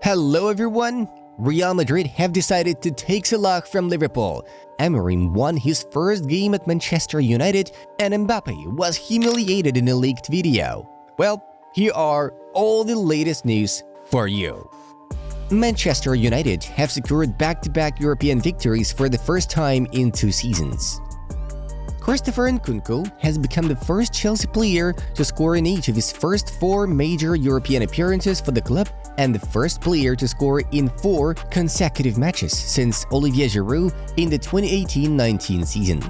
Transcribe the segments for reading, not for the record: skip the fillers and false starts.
Hello everyone! Real Madrid have decided to take Salah from Liverpool. Emery won his first game at Manchester United and Mbappe was humiliated in a leaked video. Well, here are all the latest news for you. Manchester United have secured back-to-back European victories for the first time in 2 seasons. Christopher Nkunku has become the first Chelsea player to score in each of his first 4 major European appearances for the club and the first player to score in 4 consecutive matches since Olivier Giroud in the 2018-19 season.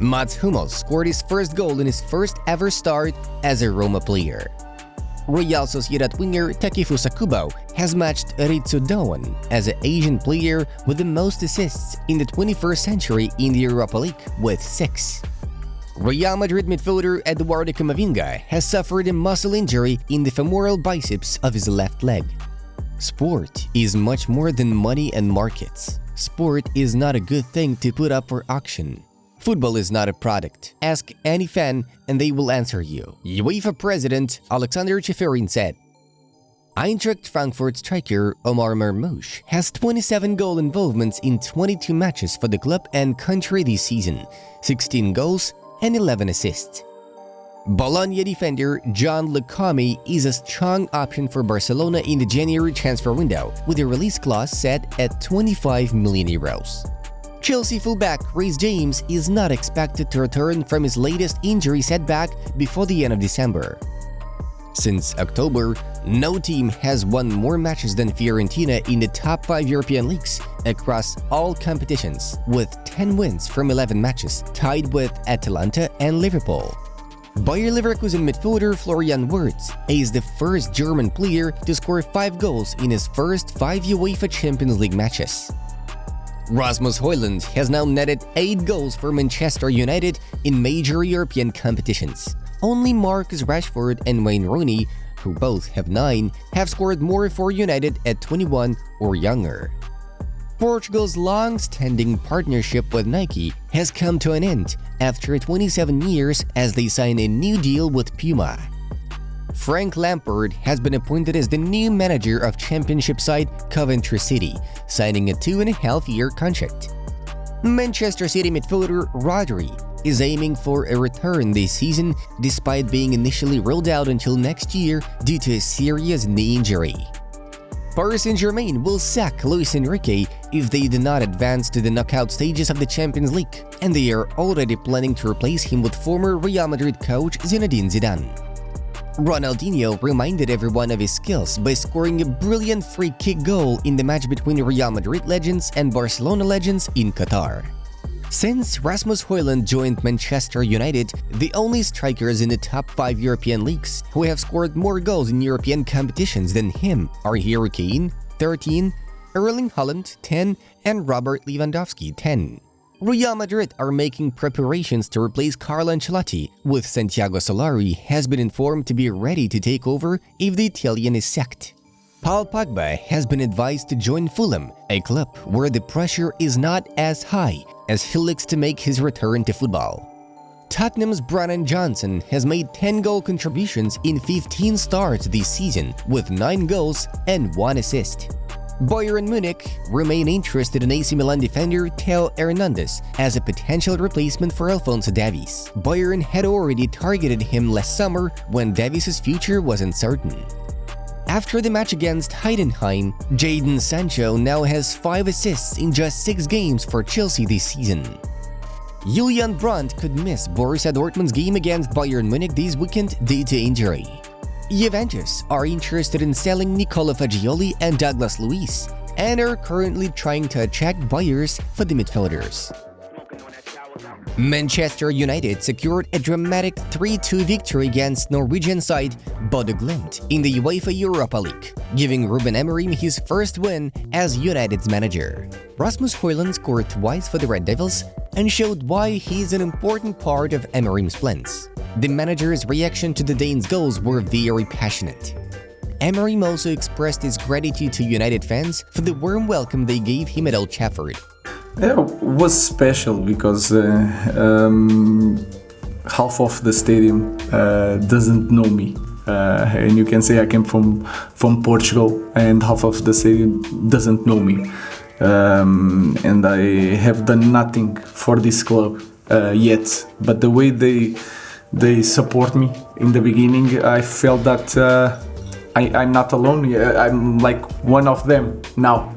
Mats Hummels scored his first goal in his first ever start as a Roma player. Real Sociedad winger Takefusa Kubo has matched Ritsu Doan as an Asian player with the most assists in the 21st century in the Europa League with 6. Real Madrid midfielder Eduardo Camavinga has suffered a muscle injury in the femoral biceps of his left leg. Sport is much more than money and markets. Sport is not a good thing to put up for auction. Football is not a product. Ask any fan and they will answer you. UEFA President Alexander Ceferin said. Eintracht Frankfurt striker Omar Marmoush has 27 goal involvements in 22 matches for the club and country this season, 16 goals and 11 assists. Bologna defender John Lucami is a strong option for Barcelona in the January transfer window, with a release clause set at €25 million. Chelsea fullback Reece James is not expected to return from his latest injury setback before the end of December. Since October, no team has won more matches than Fiorentina in the top 5 European leagues across all competitions, with 10 wins from 11 matches, tied with Atalanta and Liverpool. Bayer Leverkusen midfielder Florian Wirtz is the first German player to score 5 goals in his first 5 UEFA Champions League matches. Rasmus Højlund has now netted 8 goals for Manchester United in major European competitions. Only Marcus Rashford and Wayne Rooney, who both have 9, have scored more for United at 21 or younger. Portugal's long-standing partnership with Nike has come to an end after 27 years as they sign a new deal with PUMA. Frank Lampard has been appointed as the new manager of championship side Coventry City, signing a 2.5-year contract. Manchester City midfielder Rodri is aiming for a return this season despite being initially ruled out until next year due to a serious knee injury. Paris Saint-Germain will sack Luis Enrique if they do not advance to the knockout stages of the Champions League, and they are already planning to replace him with former Real Madrid coach Zinedine Zidane. Ronaldinho reminded everyone of his skills by scoring a brilliant free-kick goal in the match between Real Madrid legends and Barcelona legends in Qatar. Since Rasmus Højlund joined Manchester United, the only strikers in the top 5 European leagues who have scored more goals in European competitions than him are Harry Kane, 13, Erling Haaland, 10, and Robert Lewandowski, 10. Real Madrid are making preparations to replace Carlo Ancelotti, with Santiago Solari has been informed to be ready to take over if the Italian is sacked. Paul Pogba has been advised to join Fulham, a club where the pressure is not as high as he looks to make his return to football. Tottenham's Brennan Johnson has made 10 goal contributions in 15 starts this season, with 9 goals and 1 assist. Bayern Munich remain interested in AC Milan defender Theo Hernandez as a potential replacement for Alphonso Davies. Bayern had already targeted him last summer when Davies' future was uncertain. After the match against Heidenheim, Jadon Sancho now has 5 assists in just 6 games for Chelsea this season. Julian Brandt could miss Borussia Dortmund's game against Bayern Munich this weekend due to injury. Juventus are interested in selling Nicola Fagioli and Douglas Luiz and are currently trying to attract buyers for the midfielders. Manchester United secured a dramatic 3-2 victory against Norwegian side Bodø Glimt in the UEFA Europa League, giving Ruben Amorim his first win as United's manager. Rasmus Højlund scored twice for the Red Devils and showed why he is an important part of Amorim's plans. The manager's reaction to the Danes' goals were very passionate. Amorim also expressed his gratitude to United fans for the warm welcome they gave him at Old Trafford. Yeah, it was special because half of the stadium doesn't know me. and you can say I came from Portugal, and half of the city doesn't know me. And I have done nothing for this club yet. But the way they support me in the beginning, I felt that I'm not alone. I'm like one of them now,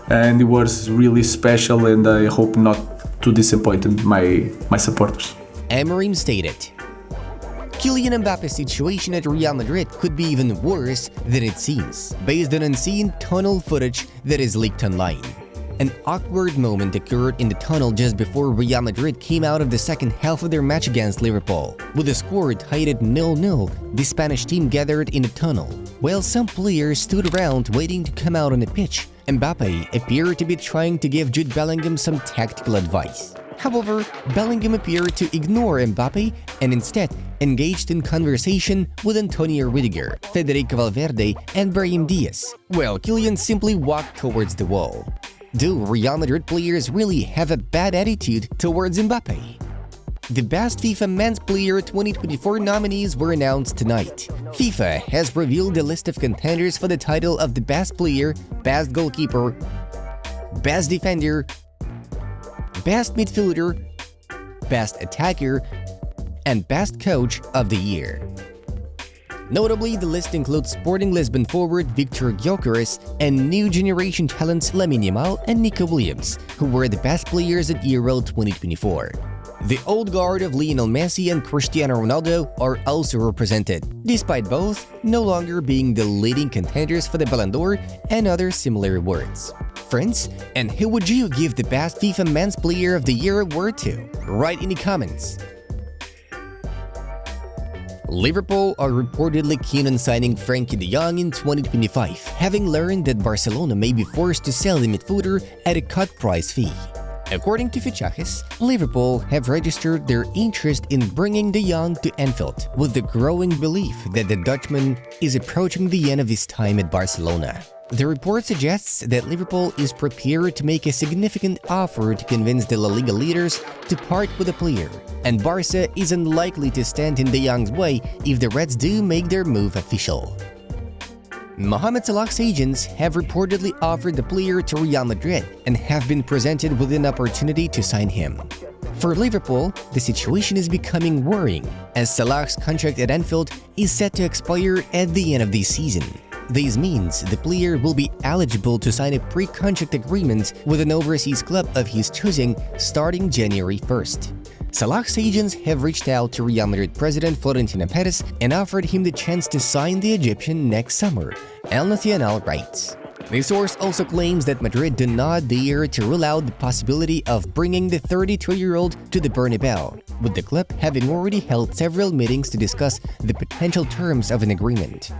and it was really special. And I hope not to disappoint my supporters. Amorim stated, Kylian Mbappe's situation at Real Madrid could be even worse than it seems, based on unseen tunnel footage that is leaked online. An awkward moment occurred in the tunnel just before Real Madrid came out of the second half of their match against Liverpool. With the score tied at 0-0, the Spanish team gathered in the tunnel. While some players stood around waiting to come out on the pitch, Mbappe appeared to be trying to give Jude Bellingham some tactical advice. However, Bellingham appeared to ignore Mbappe and instead engaged in conversation with Antonio Rudiger, Federico Valverde, and Brahim Diaz, while Kylian simply walked towards the wall. Do Real Madrid players really have a bad attitude towards Mbappe? The Best FIFA Men's Player 2024 nominees were announced tonight. FIFA has revealed a list of contenders for the title of the Best Player, Best Goalkeeper, Best Defender, Best Midfielder, Best Attacker, and Best Coach of the Year. Notably, the list includes Sporting Lisbon forward Victor Gyökeres and new generation talents Lamine Yamal and Nico Williams, who were the best players at Euro 2024. The old guard of Lionel Messi and Cristiano Ronaldo are also represented, despite both no longer being the leading contenders for the Ballon d'Or and other similar awards. Friends, and who would you give the Best FIFA Men's Player of the Year award to? Write in the comments. Liverpool are reportedly keen on signing Frenkie de Jong in 2025, having learned that Barcelona may be forced to sell the midfielder at a cut price fee. According to Fichajes, Liverpool have registered their interest in bringing de Jong to Anfield, with the growing belief that the Dutchman is approaching the end of his time at Barcelona. The report suggests that Liverpool is prepared to make a significant offer to convince the La Liga leaders to part with the player, and Barca is unlikely to stand in de Jong's way if the Reds do make their move official. Mohamed Salah's agents have reportedly offered the player to Real Madrid and have been presented with an opportunity to sign him. For Liverpool, the situation is becoming worrying, as Salah's contract at Anfield is set to expire at the end of this season. This means the player will be eligible to sign a pre-contract agreement with an overseas club of his choosing starting January 1st. Salah's agents have reached out to Real Madrid president Florentino Perez and offered him the chance to sign the Egyptian next summer, El Nacional writes. The source also claims that Madrid do not dare to rule out the possibility of bringing the 32-year-old to the Bernabeu, with the club having already held several meetings to discuss the potential terms of an agreement.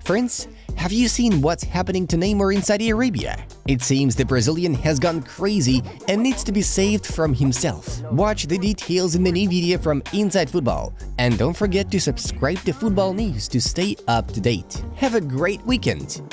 Friends, have you seen what's happening to Neymar in Saudi Arabia? It seems the Brazilian has gone crazy and needs to be saved from himself. Watch the details in the new video from Inside Football, and don't forget to subscribe to Football News to stay up to date. Have a great weekend!